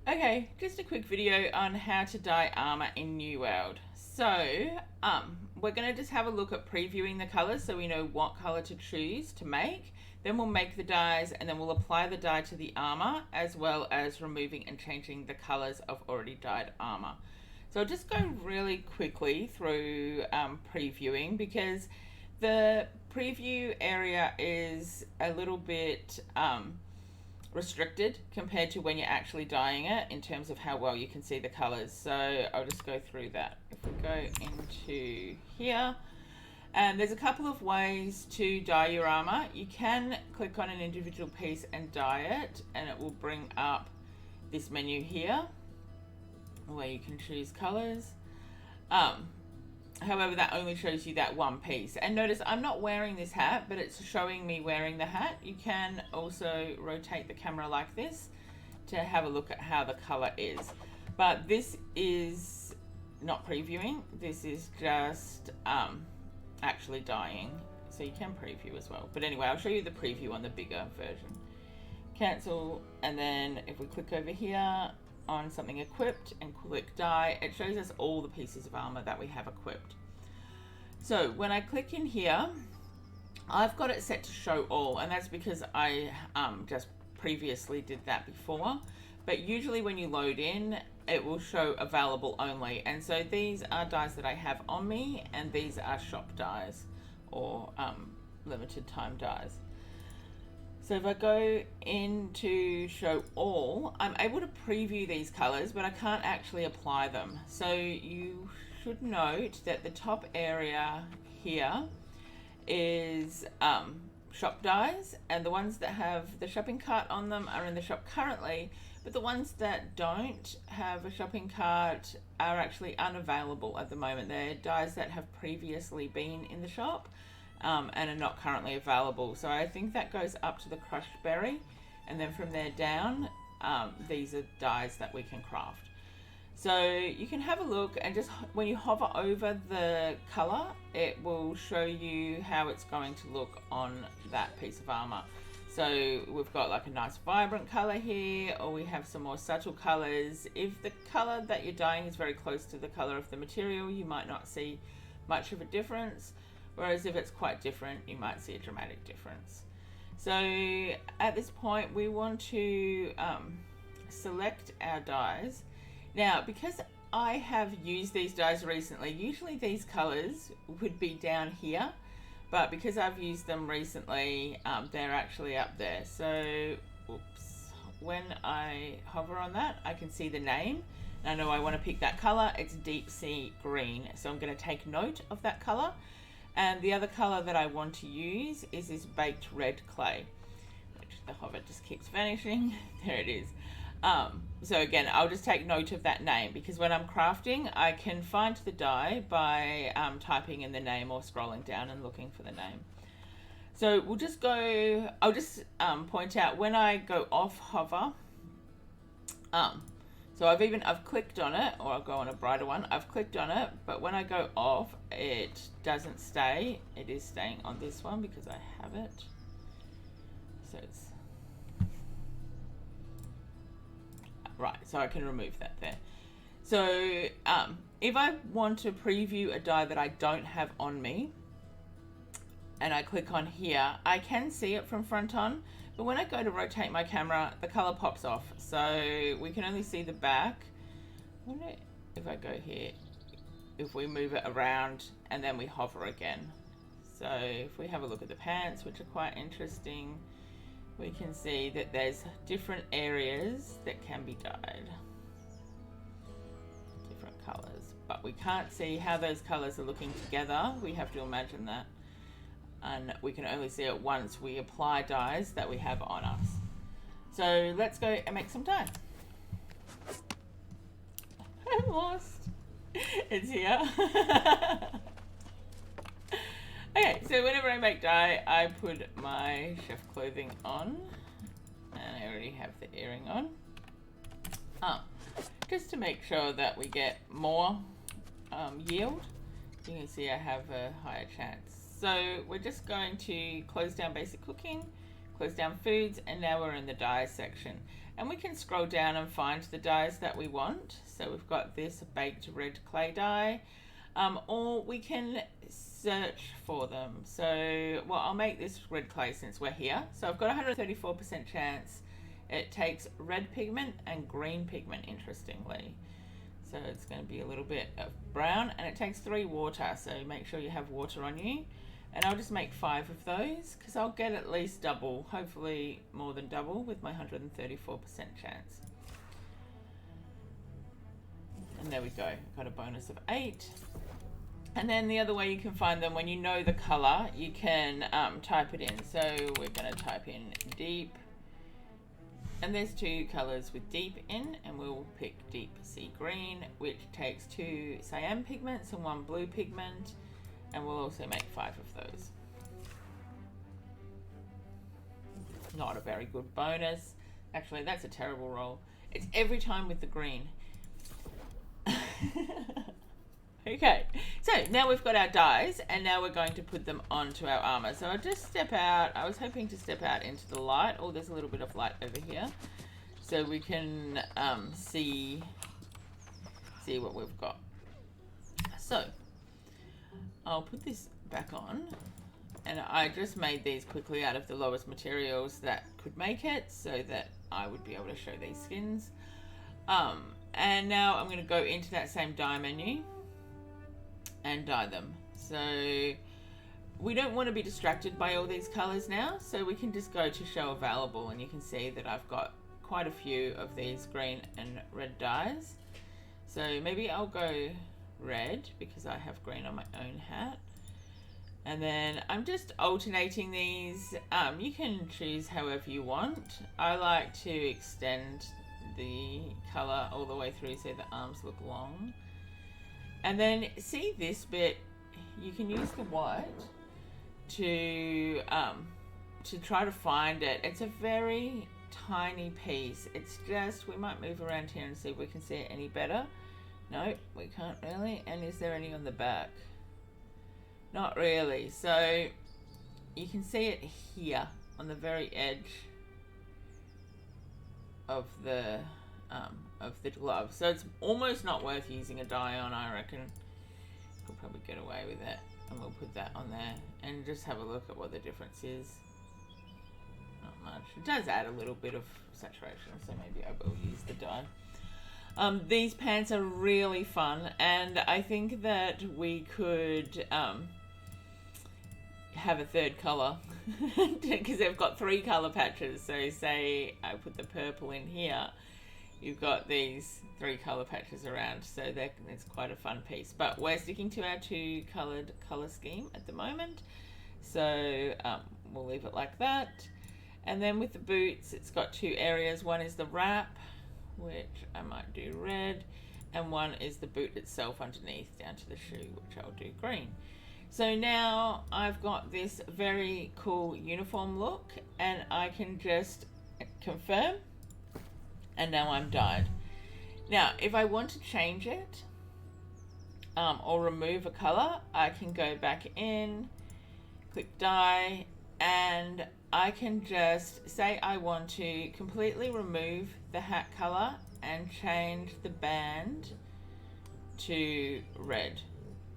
Okay, just a quick video on how to dye armor in New World. So, we're going to just have a look at previewing the colors so we know what color to choose to make. Then we'll make the dyes and then we'll apply the dye to the armor, as well as removing and changing the colors of already dyed armor. So I'll just go really quickly through previewing, because the preview area is a little bit restricted compared to when you're actually dyeing it in terms of how well you can see the colors. So I'll just go through that. If we go into here, and there's a couple of ways to dye your armor. You can click on an individual piece and dye it, and it will bring up this menu here where you can choose colors. However, that only shows you that one piece. And notice I'm not wearing this hat, but it's showing me wearing the hat. You can also rotate the camera like this to have a look at how the color is. But this is not previewing. This is just actually dyeing. So you can preview as well. But anyway, I'll show you the preview on the bigger version. Cancel, and then if we click over here on something equipped and click dye, it shows us all the pieces of armor that we have equipped. So when I click in here, I've got it set to show all, and that's because I just previously did that before. But usually when you load in, it will show available only. And so these are dyes that I have on me, and these are shop dyes or limited time dyes. So if I go into show all, I'm able to preview these colors, but I can't actually apply them. So you should note that the top area here is shop dyes, and the ones that have the shopping cart on them are in the shop currently, but the ones that don't have a shopping cart are actually unavailable at the moment. They're dyes that have previously been in the shop and are not currently available. So I think that goes up to the crushed berry, and then from there down, these are dyes that we can craft. So you can have a look, and just when you hover over the color, it will show you how it's going to look on that piece of armor. So we've got like a nice vibrant color here, or we have some more subtle colors. If the color that you're dyeing is very close to the color of the material, you might not see much of a difference. Whereas if it's quite different, you might see a dramatic difference. So at this point, we want to select our dyes. Now, because I have used these dyes recently, usually these colors would be down here, but because I've used them recently, they're actually up there. So, oops, when I hover on that, I can see the name. And I know I want to pick that color. It's deep sea green. So I'm going to take note of that color. And the other color that I want to use is this baked red clay, which the hover just keeps vanishing. There it is. So again, I'll just take note of that name, because when I'm crafting, I can find the dye by typing in the name or scrolling down and looking for the name. So we'll just go, I'll just point out when I go off hover, so I've clicked on it, or I'll go on a brighter one. I've clicked on it, but when I go off, it doesn't stay. It is staying on this one because I have it. So it's right. So I can remove that there. So if I want to preview a dye that I don't have on me, and I click on here, I can see it from front on, but when I go to rotate my camera, the color pops off. So we can only see the back. I wonder if I go here, if we move it around and then we hover again. So if we have a look at the pants, which are quite interesting, we can see that there's different areas that can be dyed. Different colors, but we can't see how those colors are looking together. We have to imagine that. And we can only see it once we apply dyes that we have on us. So let's go and make some dye. I'm lost. It's here. Okay, so whenever I make dye, I put my chef clothing on, and I already have the earring on. Just to make sure that we get more yield. You can see I have a higher chance. So we're just going to close down basic cooking, close down foods, and now we're in the dyes section. And we can scroll down and find the dyes that we want. So we've got this baked red clay dye, or we can search for them. So, well, I'll make this red clay since we're here. So I've got 134% chance it takes red pigment and green pigment, interestingly. So it's going to be a little bit of brown, and it takes 3 water. So make sure you have water on you. And I'll just make 5 of those because I'll get at least double, hopefully more than double with my 134% chance. And there we go, got a bonus of 8. And then the other way you can find them, when you know the color, you can type it in. So we're going to type in deep. And there's 2 colors with deep in, and we'll pick deep sea green, which takes 2 cyan pigments and 1 blue pigment. And we'll also make 5 of those. Not a very good bonus. Actually, that's a terrible roll. It's every time with the green. Okay, so now we've got our dyes, and now we're going to put them onto our armor. So I'll just step out. I was hoping to step out into the light. Oh, there's a little bit of light over here. So we can see what we've got. So I'll put this back on, and I just made these quickly out of the lowest materials that could make it so that I would be able to show these skins. And now I'm going to go into that same dye menu and dye them. So we don't want to be distracted by all these colors now, so we can just go to show available, and you can see that I've got quite a few of these green and red dyes. So maybe I'll go red because I have green on my own hat, and then I'm just alternating these. You can choose however you want. I like to extend the color all the way through so the arms look long, and then see this bit, you can use the white to try to find it. It's a very tiny piece. It's just, we might move around here and see if we can see it any better. No, we can't really. And is there any on the back? Not really. So you can see it here on the very edge of the glove. So it's almost not worth using a dye on, I reckon. We'll probably get away with it, and we'll put that on there and just have a look at what the difference is. Not much. It does add a little bit of saturation, so maybe I will use the dye. These pants are really fun, and I think that we could have a third color because they've got 3 color patches. So say I put the purple in here, you've got these 3 color patches around, so it's quite a fun piece. But we're sticking to our 2 colored color scheme at the moment, so we'll leave it like that. And then with the boots, it's got 2 areas. One is the wrap, which I might do red, and one is the boot itself underneath down to the shoe, which I'll do green. So now I've got this very cool uniform look, and I can just confirm, and now I'm dyed. Now if I want to change it or remove a color, I can go back in, click dye, and I can just say I want to completely remove the hat color and change the band to red.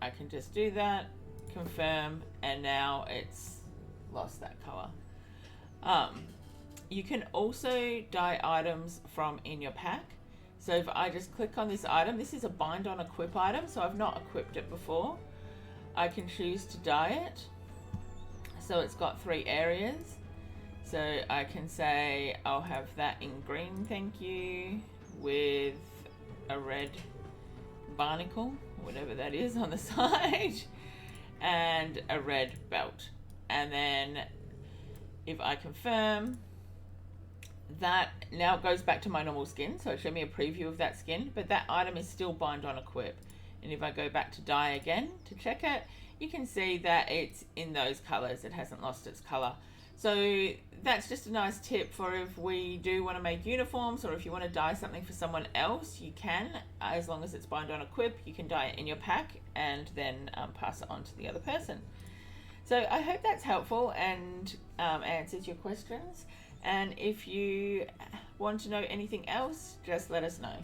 I can just do that, confirm, and now it's lost that color. You can also dye items from in your pack. So if I just click on this item, this is a bind on equip item, so I've not equipped it before. I can choose to dye it. So it's got 3 areas. So I can say I'll have that in green, thank you, with a red barnacle, whatever that is on the side, and a red belt. And then if I confirm, that now goes back to my normal skin, so it showed me a preview of that skin, but that item is still bind on equip. And if I go back to dye again to check it, you can see that it's in those colors. It hasn't lost its color. So that's just a nice tip for if we do want to make uniforms, or if you want to dye something for someone else, you can, as long as it's bind on equip, you can dye it in your pack and then pass it on to the other person. So I hope that's helpful and answers your questions. And if you want to know anything else, just let us know.